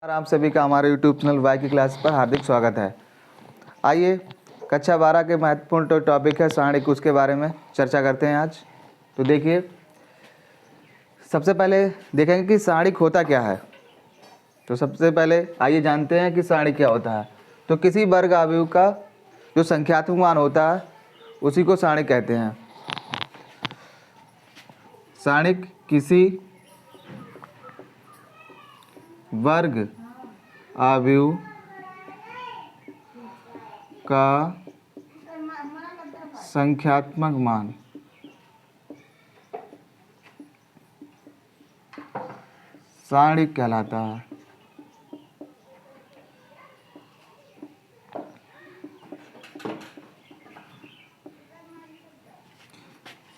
आप सभी का हमारे YouTube चैनल वाई की क्लास पर हार्दिक स्वागत है। आइए कक्षा 12 के महत्वपूर्ण जो टॉपिक है सारणिक, उसके बारे में चर्चा करते हैं आज। तो देखिए, सबसे पहले देखेंगे कि सारणिक होता क्या है। तो सबसे पहले आइए जानते हैं कि सारणिक क्या होता है। तो किसी वर्ग आव्यूह का जो संख्यात्मक मान होता है उसी को सारणिक कहते हैं। सारणिक किसी वर्ग आव्यूह का संख्यात्मक मान सारणिक कहलाता है।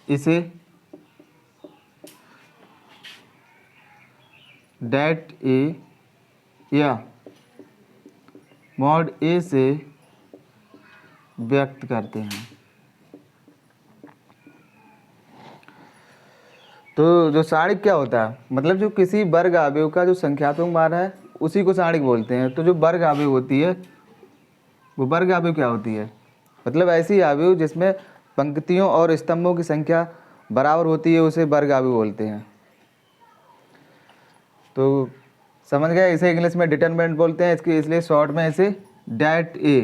इसे डेट ए या मॉड ए से व्यक्त करते हैं। तो जो सारणिक क्या होता है, मतलब जो किसी वर्ग आव्यूह का जो संख्यात्मक मान है उसी को सारणिक बोलते हैं। तो जो वर्ग आव्यूह होती है वो वर्ग आव्यूह क्या होती है, मतलब ऐसी आव्यूह जिसमें पंक्तियों और स्तंभों की संख्या बराबर होती है उसे वर्ग आव्यूह बोलते हैं। तो समझ गए, इसे इंग्लिश में डिटरमिनेंट बोलते हैं, इसकी इसलिए शॉर्ट में इसे डेट ए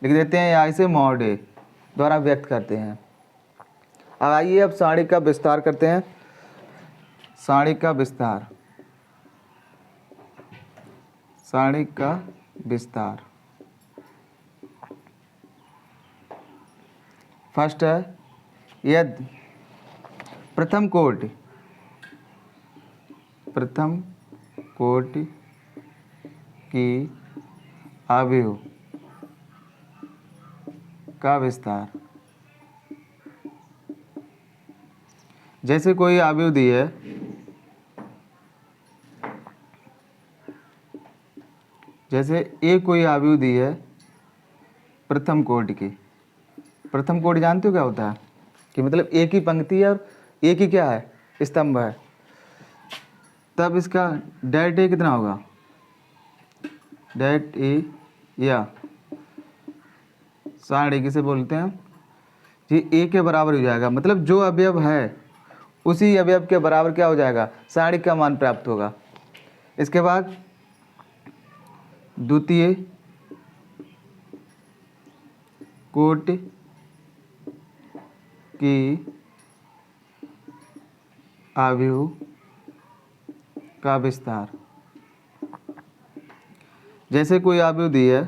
लिख देते हैं या इसे मॉड ए द्वारा व्यक्त करते हैं। अब आइए अब सारणिक का विस्तार करते हैं। सारणिक का विस्तार, सारणिक का विस्तार। फर्स्ट है यदि प्रथम कोटि की आव्यूह का विस्तार। जैसे कोई आव्यूह दी है, जैसे ए कोई आव्यूह दी है प्रथम कोटि की। प्रथम कोटि जानते हो क्या होता है, कि मतलब एक ही पंक्ति है और एक ही क्या है, स्तंभ है। तब इसका डेट ए कितना होगा, डेट ए या सारणिक किसे बोलते हैं, ये ए के बराबर हो जाएगा। मतलब जो अवयव है उसी अवयव के बराबर क्या हो जाएगा, सारणिक का मान प्राप्त होगा। इसके बाद द्वितीय कोटि की आव्यूह का विस्तार। जैसे कोई आव्यूह दी है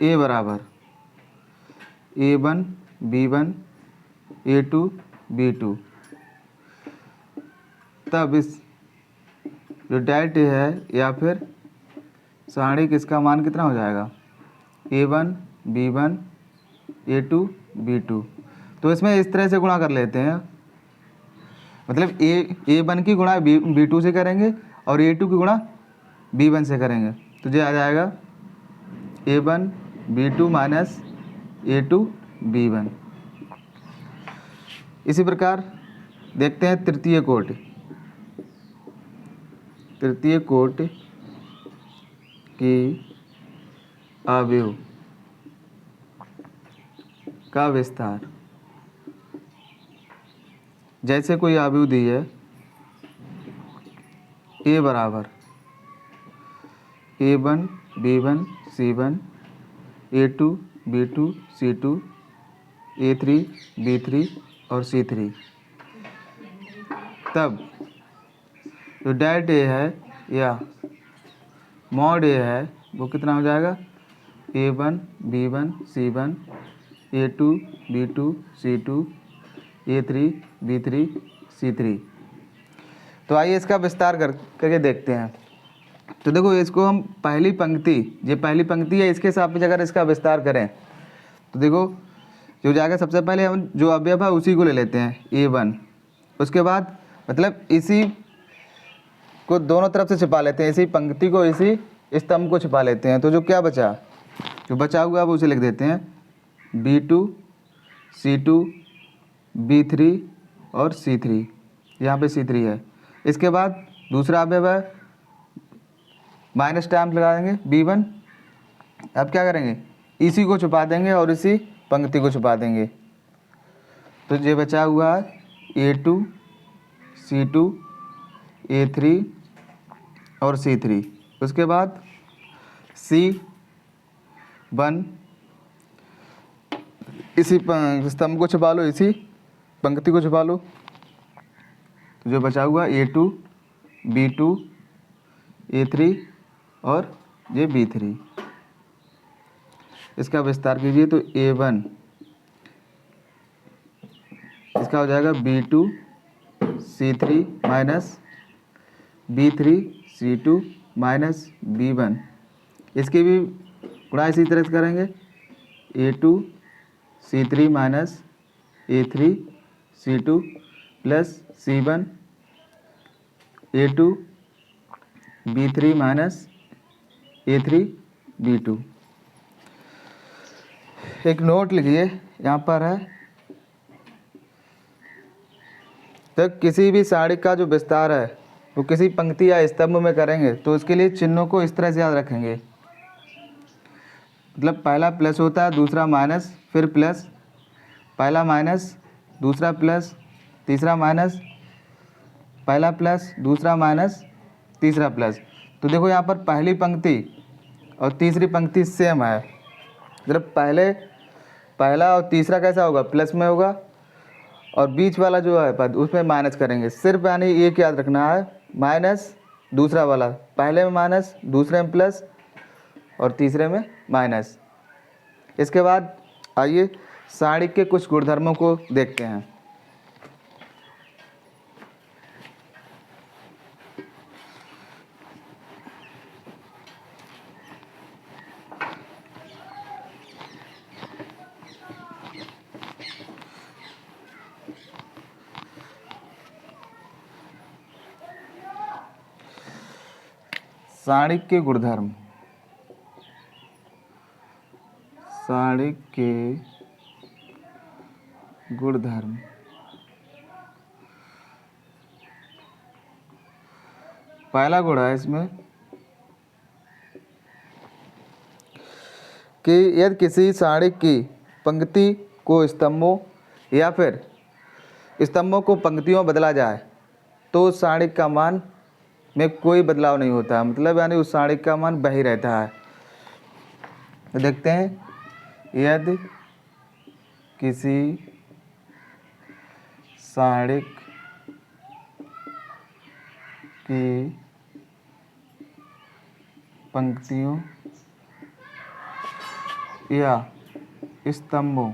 ए बराबर A1 B1 A2 B2, तब इस जो डेट है या फिर सारणिक, इसका मान कितना हो जाएगा, A1 B1 A2 B2। तो इसमें इस तरह से गुणा कर लेते हैं, मतलब A1 की गुणा B2 से करेंगे और A2 की गुणा B1 से करेंगे। तो ये आ जाएगा A1 B2 minus A2 B1। इसी प्रकार देखते हैं तृतीय कोटि की आव्यूह का विस्तार। जैसे कोई आव्यूह दी है ए बराबर A1 B1 C1 A2 B2 C2 A3 B3 और C3, तब जो डेट ए है या मॉड ए है वो कितना हो जाएगा, A1 B1 C1 A2 B2 C2 A3 B3 C3। तो आइए इसका विस्तार करके देखते हैं। तो देखो, इसको हम पहली पंक्ति, ये पहली पंक्ति है, इसके हिसाब से अगर इसका विस्तार करें तो देखो जो जाएगा, सबसे पहले हम जो अवयव है उसी को ले लेते हैं A1। उसके बाद मतलब इसी को दोनों तरफ से छिपा लेते हैं, इसी पंक्ति को, इसी स्तंभ को छिपा लेते हैं। तो जो क्या बचा, जो बचा हुआ वो उसे लिख देते हैं B2 C2 B3 और C3, यहाँ पे C3 है। इसके बाद दूसरा अवयव है, माइनस स्टैम्प लगा देंगे B1। अब क्या करेंगे, इसी को छुपा देंगे और इसी पंक्ति को छुपा देंगे। तो ये बचा हुआ है A2 C2 A3 और C3। उसके बाद C1 इसी स्तंभ को छुपा लो, इसी पंक्ति को छुपा लो। तो जो बचा हुआ A2 B2 A3 और ये B3, इसका विस्तार कीजिए तो A1 इसका हो जाएगा B2 C3 minus B3 C2 minus B1। इसकी भी गुणा इसी तरह से करेंगे, A2 C3 minus A3 C2 plus C1 A2 B3 minus A3 B2। एक नोट लिखिए, यहाँ पर है, तो किसी भी साड़ी का जो विस्तार है वो किसी पंक्ति या स्तंभ में करेंगे तो उसके लिए चिन्हों को इस तरह से याद रखेंगे। मतलब पहला प्लस होता है, दूसरा माइनस, फिर प्लस, पहला माइनस, दूसरा प्लस, तीसरा माइनस, पहला प्लस, दूसरा माइनस, तीसरा प्लस। तो देखो यहाँ पर पहली पंक्ति और तीसरी पंक्ति सेम है। मतलब पहला और तीसरा कैसा होगा, प्लस में होगा, और बीच वाला जो है पद उसमें माइनस करेंगे। सिर्फ यानी एक याद रखना है, माइनस दूसरा वाला, पहले में माइनस, दूसरे में प्लस और तीसरे में माइनस। इसके बाद आइए साड़ी के कुछ गुणधर्मों को देखते हैं। साड़ी के गुणधर्म, साड़ी के गुणधर्म। पहला गुण है इसमें कि यदि किसी साड़ी की पंक्ति को स्तंभों या फिर स्तंभों को पंक्तियों में बदला जाए तो उस साड़ी का मान में कोई बदलाव नहीं होता है। मतलब यानी उस साड़ी का मान वही रहता है। तो देखते हैं, यदि किसी साड़ी की पंक्तियों या स्तंभों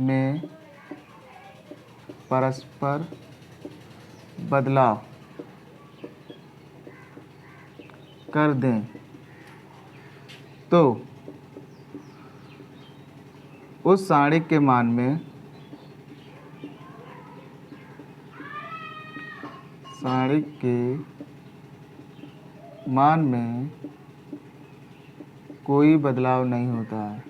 में परस्पर बदलाव कर दें तो उस साड़ी के मान में कोई बदलाव नहीं होता है।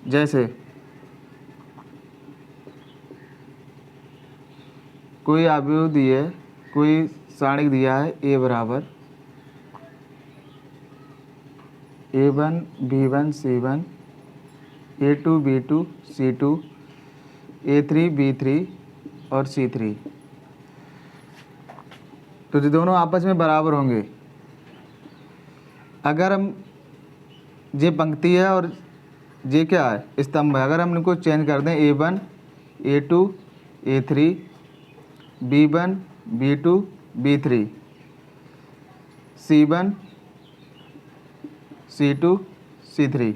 जैसे कोई अवयव दिए, कोई साड़ी दिया है A बराबर A1 B1 C1 A2 B2 C2 A3 B3 और C3। तो ये दोनों आपस में बराबर होंगे। अगर हम ये पंक्ति है और ये क्या है, स्तंभ है, अगर हम इनको चेंज कर दें A1 A2 A3 B1 B2 B3 C1 C2 C3,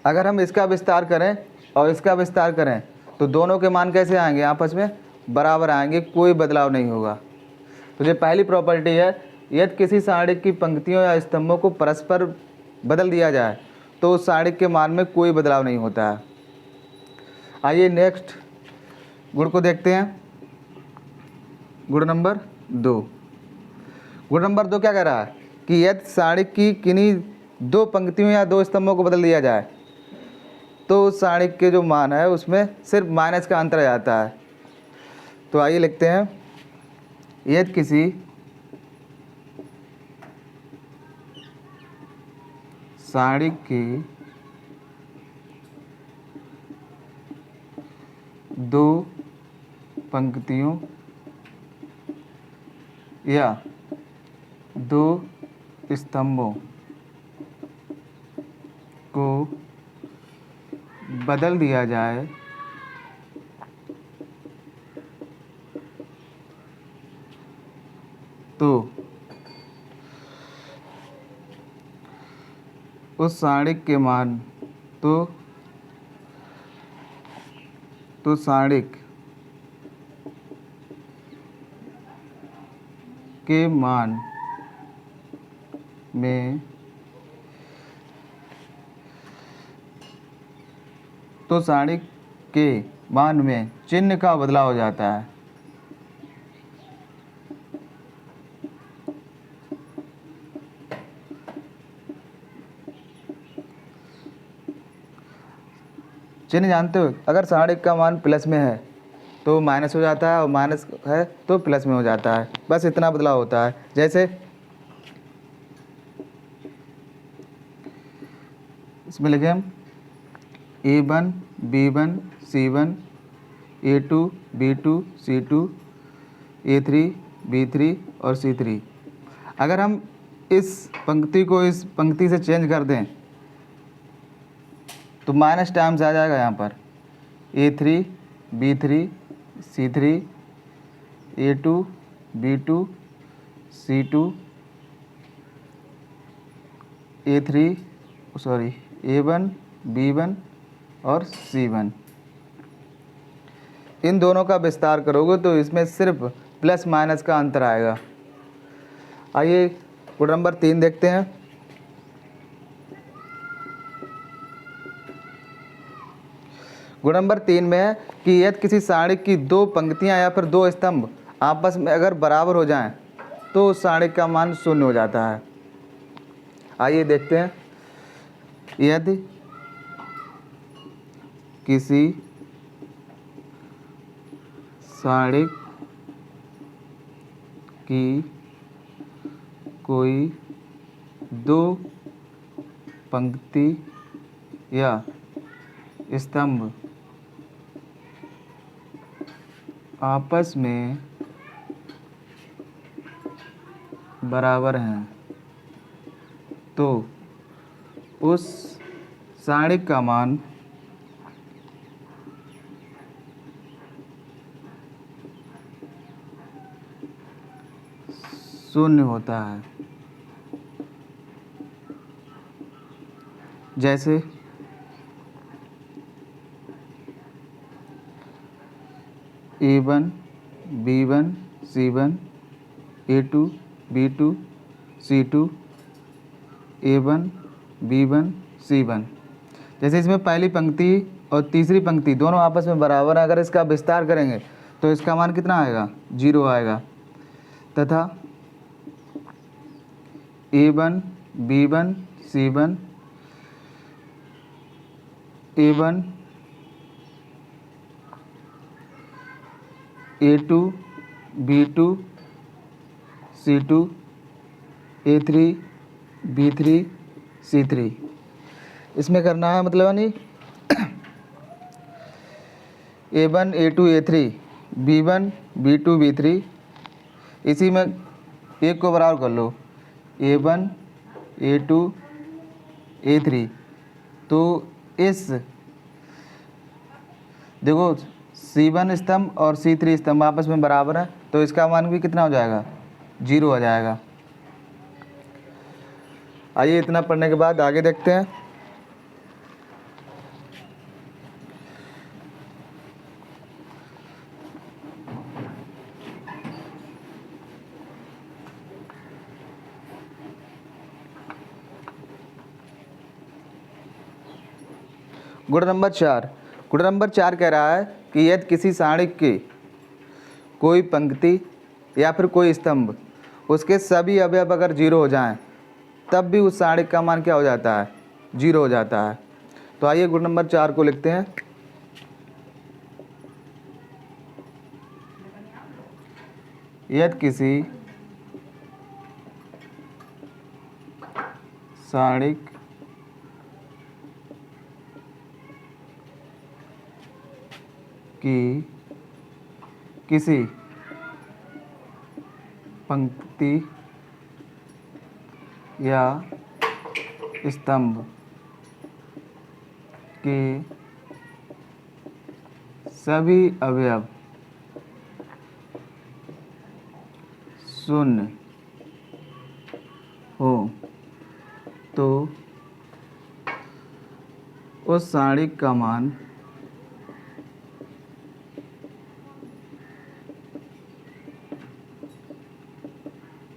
अगर हम इसका विस्तार करें और इसका विस्तार करें तो दोनों के मान कैसे आएंगे, आपस में बराबर आएंगे, कोई बदलाव नहीं होगा। तो ये पहली प्रॉपर्टी है, यदि किसी साड़ी की पंक्तियों या स्तंभों को परस्पर बदल दिया जाए तो उस साड़ी के मान में कोई बदलाव नहीं होता है। आइए नेक्स्ट गुण को देखते हैं। गुण नंबर 2। गुण नंबर 2 क्या कह रहा है कि यदि साड़ी की किन्हीं दो पंक्तियों या दो स्तंभों को बदल दिया जाए तो उस सारणिक के जो मान है उसमें सिर्फ माइनस का अंतर आ जाता है। तो आइए लिखते हैं, यदि किसी सारणिक की दो पंक्तियों या दो स्तंभों को बदल दिया जाए तो उस सारणिक के मान तो सारणिक के मान में चिन्ह का बदलाव हो जाता है। चिन्ह जानते हो, अगर सारणिक का मान प्लस में है तो माइनस हो जाता है और माइनस है तो प्लस में हो जाता है, बस इतना बदलाव होता है। जैसे इसमें लिखें हम A1 B1 C1 A2 B2 C2 A3 B3 और C3। अगर हम इस पंक्ति को इस पंक्ति से चेंज कर दें तो माइनस टाइम्स आ जाएगा यहाँ पर A3 B3 C3 A2 B2 C2 A1 B1 और C1। इन दोनों का विस्तार करोगे तो इसमें सिर्फ प्लस माइनस का अंतर आएगा। आइए गुण नंबर 3 देखते हैं। गुण नंबर 3 में है कि यदि किसी सारणिक की दो पंक्तियां या फिर दो स्तंभ आपस में अगर बराबर हो जाएं तो उस सारणिक का मान शून्य हो जाता है। आइए देखते हैं, यदि किसी सारणिक की कोई दो पंक्ति या स्तंभ आपस में बराबर हैं तो उस सारणिक का मान शून्य होता है। जैसे A1 B1 C1 A2 B2 C2 A1 B1 C1। जैसे इसमें पहली पंक्ति और तीसरी पंक्ति दोनों आपस में बराबर है, अगर इसका विस्तार करेंगे तो इसका मान कितना आएगा, 0 आएगा। तथा A1 B1 C1 A1 A2 B2 C2 A3 B3 C3। इसमें करना है मतलब यानी A1 A2 A3 B1 B2 B3, इसी में एक को बराबर कर लो A1 A2 A3। तो इस देखो C1 स्तंभ और C3 स्तंभ आपस में बराबर है तो इसका मान भी कितना हो जाएगा, 0 हो जाएगा। आइए इतना पढ़ने के बाद आगे देखते हैं। गुण नंबर 4। गुण नंबर 4 कह रहा है कि यदि किसी सारणिक की कोई पंक्ति या फिर कोई स्तंभ उसके सभी अवयव अगर 0 हो जाएं तब भी उस सारणिक का मान क्या हो जाता है, 0 हो जाता है। तो आइए गुण नंबर 4 को लिखते हैं। यदि किसी सारणिक की किसी पंक्ति या स्तंभ के सभी अवयव शून्य हो तो उस सारणिक का मान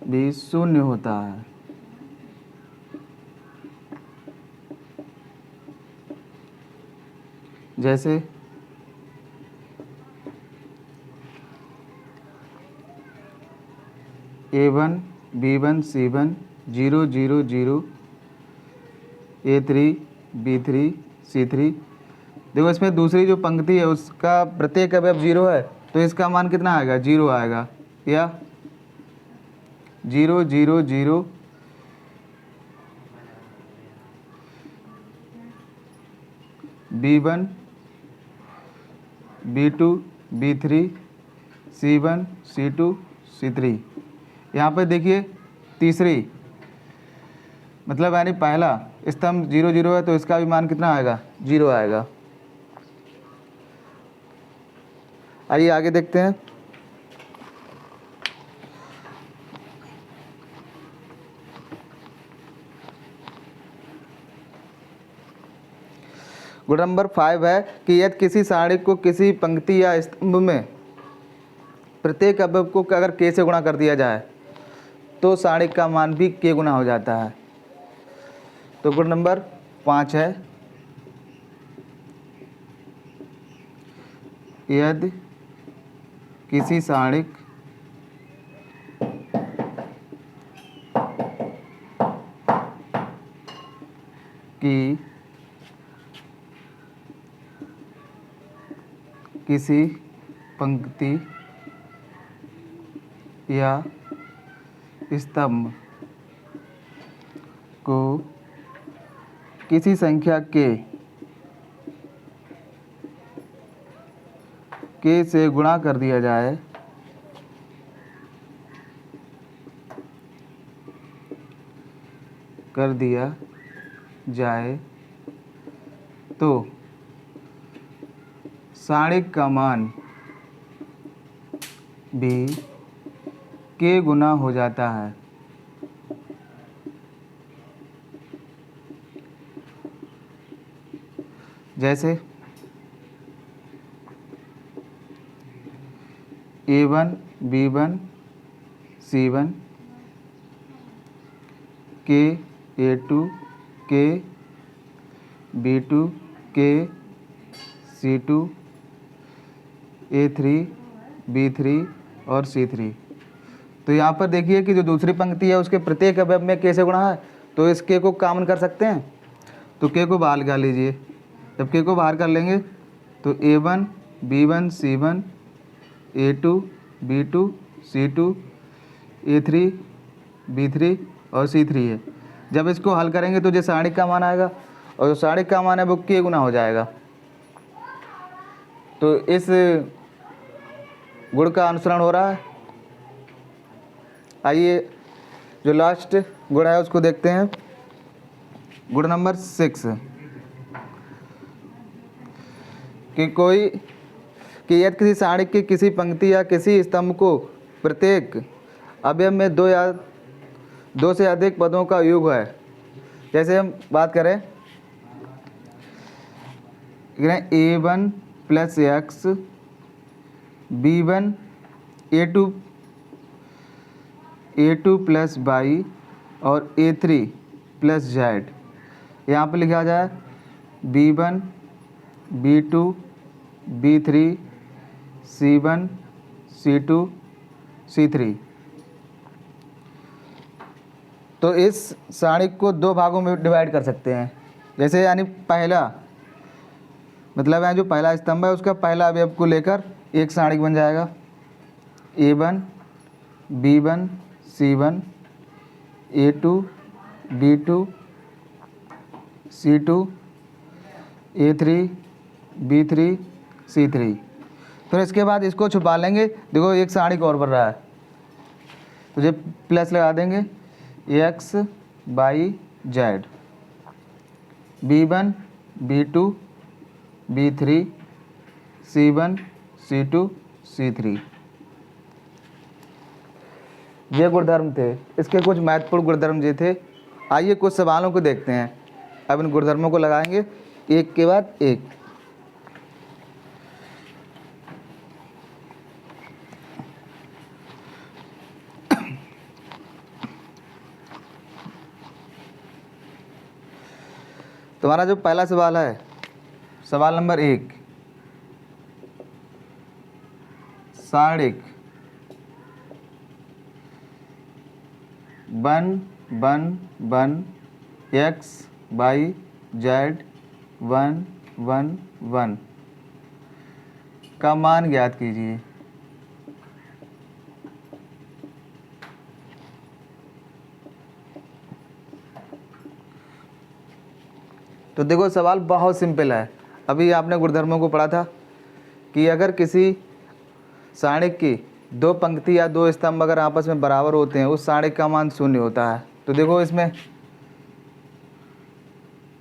भी शून्य होता है। जैसे A1 B1 C1 0 0 0 A3 B3 C3। देखो इसमें दूसरी जो पंक्ति है उसका प्रत्येक अवयव 0 है, तो इसका मान कितना आएगा, 0 आएगा। या 0 0 0 B1 B2 B3 C1 C2 C3। यहाँ पे देखिए तीसरी मतलब यानी पहला स्तंभ 0 0 है, तो इसका भी मान कितना आएगा, 0 आएगा। आइए आगे देखते हैं। गुण नंबर 5 है कि यदि किसी सारणी को किसी पंक्ति या स्तंभ में प्रत्येक अवयव को अगर k से गुणा कर दिया जाए तो सारणी का मान भी k गुना हो जाता है। तो गुण नंबर 5 है, यदि किसी सारणी की किसी पंक्ति या स्तंभ को किसी संख्या k से गुणा कर दिया जाए तो सारणी का मान भी k गुना हो जाता है। जैसे A1 B1 C1 K A2 K B2 K C2 A3 B3 और C3। तो यहाँ पर देखिए कि जो दूसरी पंक्ति है उसके प्रत्येक अवयव में k से गुणा है, तो इस k को कॉमन कर सकते हैं। तो k को बाहर निकाल लीजिए। जब k को बाहर कर लेंगे तो A1 B1 C1 A2 B2 C2 A3 B3 और C3 है। जब इसको हल करेंगे तो जो सारणी का मान आएगा और जो सारणी का मान है वो k गुना हो जाएगा। तो इस गुण का अनुसरण हो रहा है। आइए जो लास्ट गुण है उसको देखते हैं। गुण नंबर 6 कि यदि किसी सारणी की किसी पंक्ति या किसी स्तंभ को प्रत्येक अवयव में दो से अधिक पदों का योग है। जैसे हम बात करें A1 plus x B1 A2 plus Y और A3 प्लस जेड। यहाँ पर लिखा जाए B1 B2 B3 C1 C2 C3। तो इस सारणिक को दो भागों में डिवाइड कर सकते हैं। जैसे यानी पहला मतलब यहाँ जो पहला स्तंभ है उसका पहला अवयव को लेकर एक सारणिक बन जाएगा। A1 B1 C1 A2 B2 C2 A3 B3 C3। फिर इसके बाद इसको छुपा लेंगे। देखो एक सारणिक और बन रहा है, तो ये प्लस लगा देंगे X by Z B1 B2 B3 C1 C2 C3। ये गुणधर्म थे। इसके कुछ महत्वपूर्ण गुणधर्म ये थे। आइए कुछ सवालों को देखते हैं। अब इन गुणधर्मों को लगाएंगे एक के बाद एक। तुम्हारा जो पहला सवाल है, सवाल नंबर 1, सारणिक 1 1 1 X बाई Z 1 1 1 का मान ज्ञात कीजिए। तो देखो सवाल बहुत सिंपल है। अभी आपने गुणधर्मों को पढ़ा था कि अगर किसी सारणिक की दो पंक्ति या दो स्तंभ अगर आपस में बराबर होते हैं उस सारणिक का मान 0 होता है। तो देखो इसमें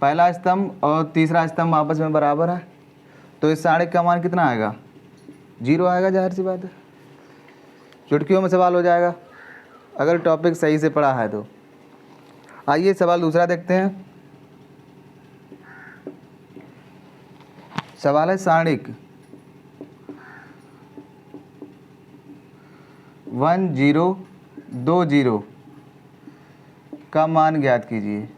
पहला स्तंभ और तीसरा स्तंभ आपस में बराबर है, तो इस सारणिक का मान कितना आएगा? 0 आएगा। जाहिर सी बात है, चुटकियों में सवाल हो जाएगा अगर टॉपिक सही से पढ़ा है तो। आइए सवाल दूसरा देखते हैं। सवाल है सारणिक 1 0 2 0 का मान ज्ञात कीजिए।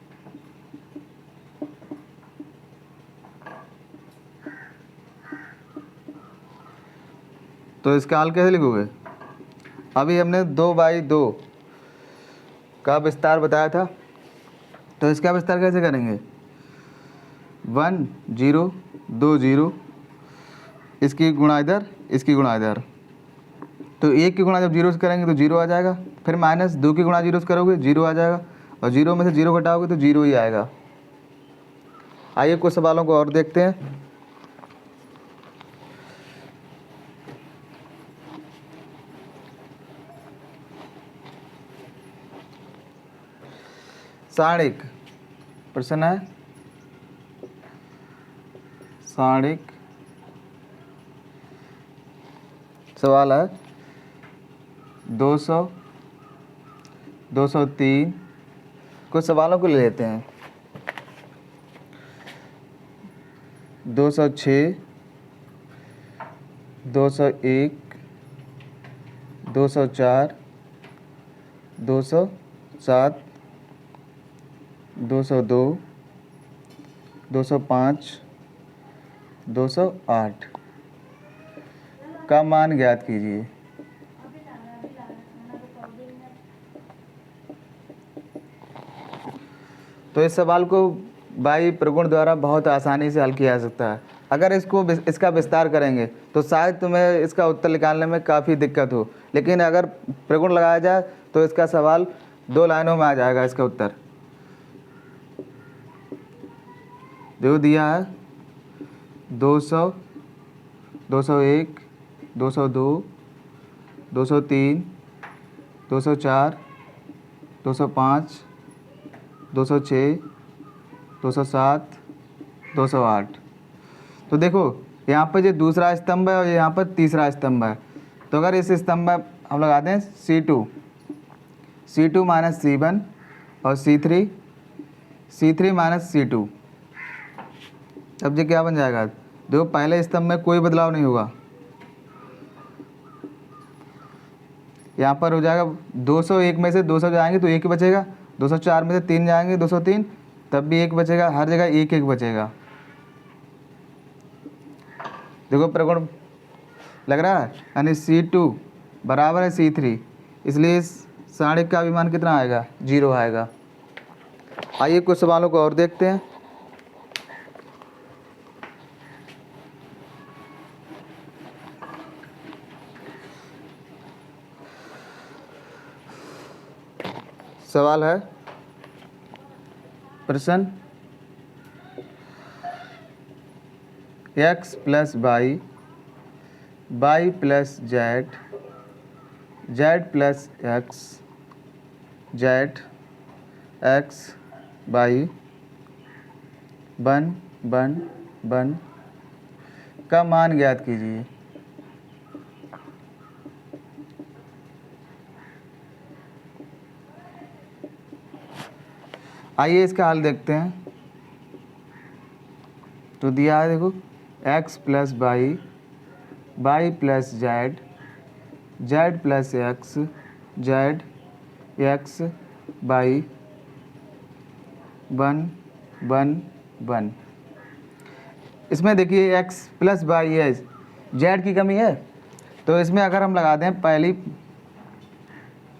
तो इसका हल कैसे लिखोगे? अभी हमने 2/2 का विस्तार बताया था, तो इसका विस्तार कैसे करेंगे? 1 0 2 0, इसकी गुणा इधर, इसकी गुणा इधर। तो 1 की गुणा जब 0 से करेंगे तो 0 आ जाएगा। फिर -2 की गुणा 0 से करोगे 0 आ जाएगा, और 0 में से 0 घटाओगे तो 0 ही आएगा। आइए कुछ सवालों को और देखते हैं। सारणिक प्रश्न है, सारणिक सवाल है 200 203। कुछ सवालों को ले लेते हैं। 206 201 204 207 202 205 208 का मान ज्ञात कीजिए। तो इस सवाल को बाई प्रगुण द्वारा बहुत आसानी से हल किया जा सकता है। अगर इसका विस्तार करेंगे तो शायद तुम्हें इसका उत्तर निकालने में काफ़ी दिक्कत हो, लेकिन अगर प्रगुण लगाया जाए तो इसका सवाल 2 लाइनों में आ जाएगा। इसका उत्तर जो दिया है 200 201 202 203 204 205 206 207 208। तो देखो यहाँ पर जो दूसरा स्तंभ है और यहाँ पर तीसरा स्तंभ है। तो अगर इस स्तंभ में हम लगा दें C2 माइनस C1 और C3 माइनस C2, अब ये क्या बन जाएगा? देखो पहले स्तंभ में कोई बदलाव नहीं होगा। यहाँ पर हो जाएगा 201 में से 200 जाएंगे तो 1 ही बचेगा, 204 में से 3 जाएंगे 203, तब भी 1 बचेगा। हर जगह 1 1 बचेगा। देखो प्रगुण लग रहा है, यानी C2 बराबर है C3, इसलिए इस सारणिक का भी मान कितना आएगा? 0 आएगा। आइए कुछ सवालों को और देखते हैं। सवाल है प्रश्न x plus Y, Y plus Z, Z plus X, Z x Y one one one का मान ज्ञात कीजिए। आइए इसका हल देखते हैं। तो दिया है देखो x plus Y, Y plus Z, Z plus X, Z x Y one one one. इसमें देखिए x प्लस वाई है, जेड की कमी है, तो इसमें अगर हम लगा दें पहली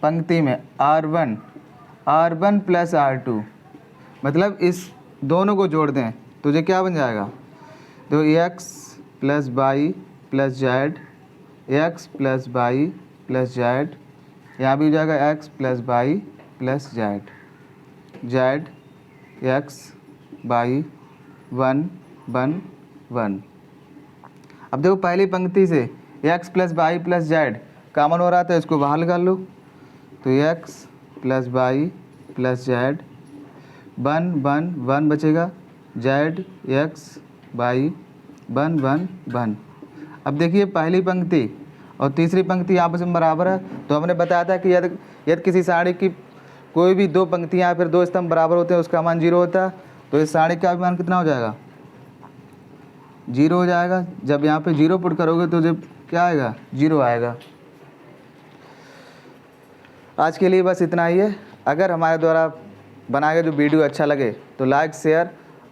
पंक्ति में r1 प्लस r2, मतलब इस दोनों को जोड़ दें तो ये क्या बन जाएगा, तो x plus y plus z, x plus y plus z, यहाँ भी हो जाएगा x plus y plus Z, z x Y one one one. अब देखो पहली पंक्ति से x plus y plus z common हो रहा था, इसको बाहर निकाल लो, तो x plus y plus z one one one बचेगा, z x Y one one one. अब देखिए पहली पंक्ति और तीसरी पंक्ति आपस में बराबर है, तो हमने बताया था कि यदि किसी सारणी की कोई भी दो पंक्तियाँ या फिर दो स्तंभ बराबर होते हैं उसका मान 0 होता है, तो इस सारणी का मान कितना हो जाएगा, 0 हो जाएगा। जब यहाँ पे 0 पुट करोगे तो जब क्या आएगा, 0 आएगा। आज के लिए बस इतना ही है। अगर हमारे द्वारा बनाया गया जो वीडियो अच्छा लगे तो लाइक शेयर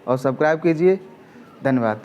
और सब्सक्राइब कीजिए। धन्यवाद।